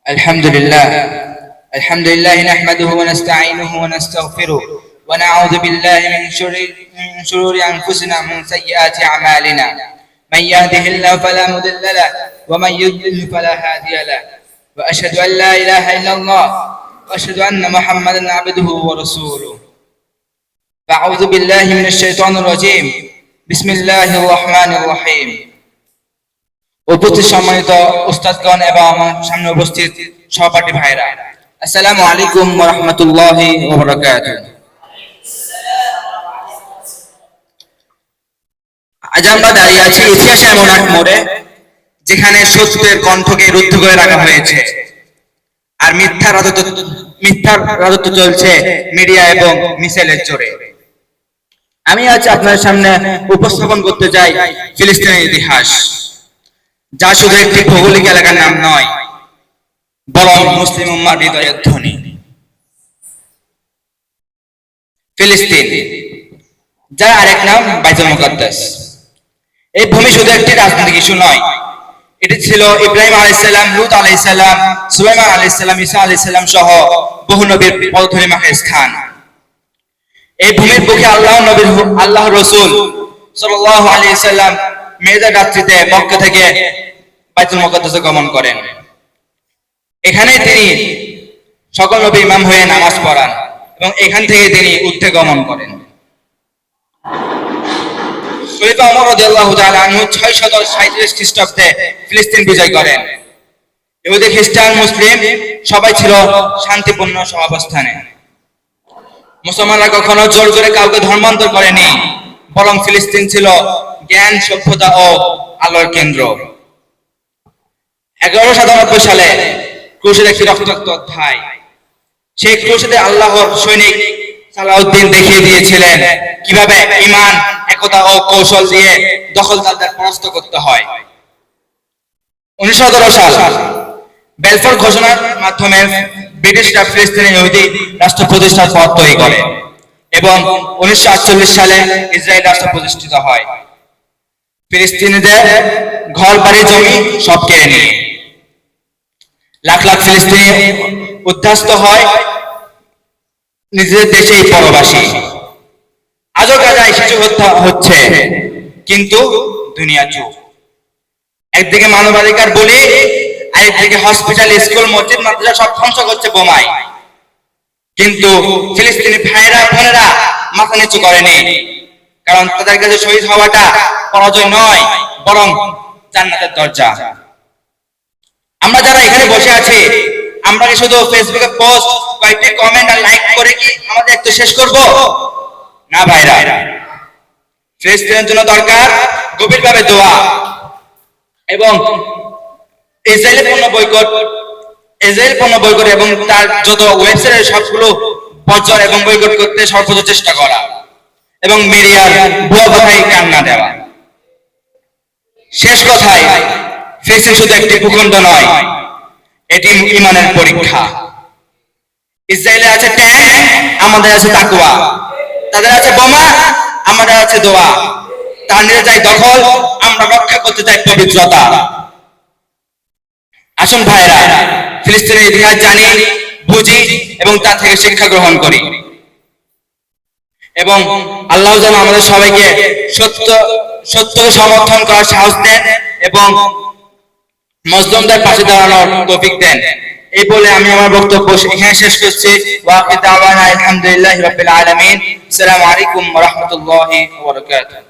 الحمد لله نحمده ونستعينه ونستغفره ونعوذ بالله من شرور أنفسنا ومن سيئات أعمالنا. من يهده الله فلا مضل له ومن يضلل فلا هادي له، وأشهد أن لا إله إلا الله وأشهد أن محمدا عبده ورسوله. فأعوذ بالله من الشيطان الرجيم. بسم الله الرحمن الرحيم. উপস্থিত সম্মানিত উস্তাদগণ এবং আমার সামনে উপস্থিত সহপাঠী ভাইরা, আসসালামু আলাইকুম ওয়া রাহমাতুল্লাহি ওয়া বারাকাতুহু। আজ আমরা দাঁড়িয়ে আছি ইতিহাসের এমন এক মোড়ে যেখানে সত্যের কণ্ঠকে রুদ্ধ করে রাখা হয়েছে আর মিথ্যার রাজত্ব চলছে মিডিয়া এবং মিসাইলের জোরে। আমি আজ আপনার সামনে উপস্থাপন করতে চাই ফিলিস্তিনের ইতিহাস, যা শুধু একটি ভৌগোলিক এলাকার নাম নয়, বরং মুসলিম উম্মাহর হৃদয়ের ধ্বনি। ফিলিস্তিন, যার আরেক নাম বাইতুল মুকাদ্দাস। এই ভূমি শুধু একটি রাজনৈতিক ইস্যু নয়, এটি ছিল ইব্রাহিম আলাইহিস সালাম, লূত আলাইহিস সালাম, সুলাইমান আলাইহিস সালাম, ঈসা আলাইহিস সালাম সহ বহু নবীর পদধূলিমাখা স্থান। এই ভূমির বুকে আল্লাহর রাসূল সাল্লাল্লাহু আলাইহি ওয়াসাল্লাম মেরাজ রাত্রিতে মক্কা থেকে বাইতুল মুকাদ্দাসে গমন করেন। এখানে তিনি সকল নবী ইমাম হয়ে নামাজ পড়ান এবং এখান থেকে তিনি উঠে গমন করেন। খলিফা ওমর রাদিয়াল্লাহু তাআলা আনহু 637 খ্রিস্টাব্দে ফিলিস্তিন বিজয় করেন। ইহুদি, খ্রিস্টান, মুসলিম সবাই ছিল শান্তিপূর্ণ সহাবস্থানে। মুসলমানরা কখনো জোর করে কাউকে ধর্মান্তর করেনি, বরং ফিলিস্তিন ছিল জ্ঞান, সভ্যতা ও আলোর কেন্দ্র। 1197 সালে ক্রুসেড একটি রক্তাক্ত অধ্যায়। সেই ক্রুসেডে আল্লাহর সৈনিক সালাউদ্দিন দেখিয়ে দিয়েছিলেন কিভাবে ঈমান, একতা ও কৌশল দিয়ে দখলদারদের পরাস্ত করতে হয়। 1917 সাল বেলফোর ঘোষণার মাধ্যমে ব্রিটিশরা ফিলিস্তিনে ইহুদি রাষ্ট্র প্রতিষ্ঠার পথ তৈরি করে এবং 1948 সালে ইসরায়েল রাষ্ট্র প্রতিষ্ঠিত হয়। ফিলিস্তিনিদের ঘর বাড়ি জমি সব কেড়ে নিয়ে লাখ লাখ ফিলিস্তিনি উদ্বাস্ত হয় নিজেদের দেশেই পরবাসী। আজও গাজায় শিশু হত্যা হচ্ছে, কিন্তু দুনিয়া চুপ। একদিকে মানবাধিকার বলি, আরেকদিকে হসপিটাল, স্কুল, মসজিদ, মাদ্রাসা সব ধ্বংস করছে বোমায়। কিন্তু ফিলিস্তিনি ভাইরা বোনেরা মাথা নিচু করেনি, কারণ তাদের কাছে শহীদ হওয়াটা পরাজয় নয়, বরং জান্নাতের দরজা। আমরা যারা এখানে বসে আছি, আমরা কি শুধু ফেসবুকে পোস্ট, কয়েকটি কমেন্ট আর লাইক করে কি আমাদের একটু শেষ করব? না ভাইরা, ফিলিস্তিনের জন্য দরকার গভীরভাবে দোয়া এবং ইসরায়েল পণ্য বয়কট এবং তার যত ওয়েবসাইট সবগুলো বর্জন এবং বয়কট করতে সর্বোচ্চ চেষ্টা করা এবং মিডিয়ার ভুয়া কথায় কান না দেওয়া। শেষ কথায়, ফিলিস্তিন শুধু একটি ভূখণ্ড নয়, এটি ঈমানের পরীক্ষা। ইসরায়েলে আছে ট্যাঙ্ক, আমাদের আছে তাকওয়া। তাদের আছে বোমা, আমাদের আছে দোয়া। তারা নিতে চায় দখল, আমরা রক্ষা করতে চাই পবিত্রতা। আসুন ভাইরা, ফিলিস্তিনের ইতিহাস জানি, বুঝি এবং তা থেকে শিক্ষা গ্রহণ করি এবং আল্লাহ যেন আমাদের সবাইকে সত্যকে সমর্থন করার সাহস দেন এবং মজলুমদের পাশে দাঁড়ানোর তৌফিক দেন। এই বলে আমি আমার বক্তব্য এখানে শেষ করছি। ওয়া আখিরু দাওয়ানা আলহামদুলিল্লাহি রাব্বিল আলামিন। আসসালামু আলাইকুম ওয়া রাহমাতুল্লাহি ওয়া বারাকাতুহু।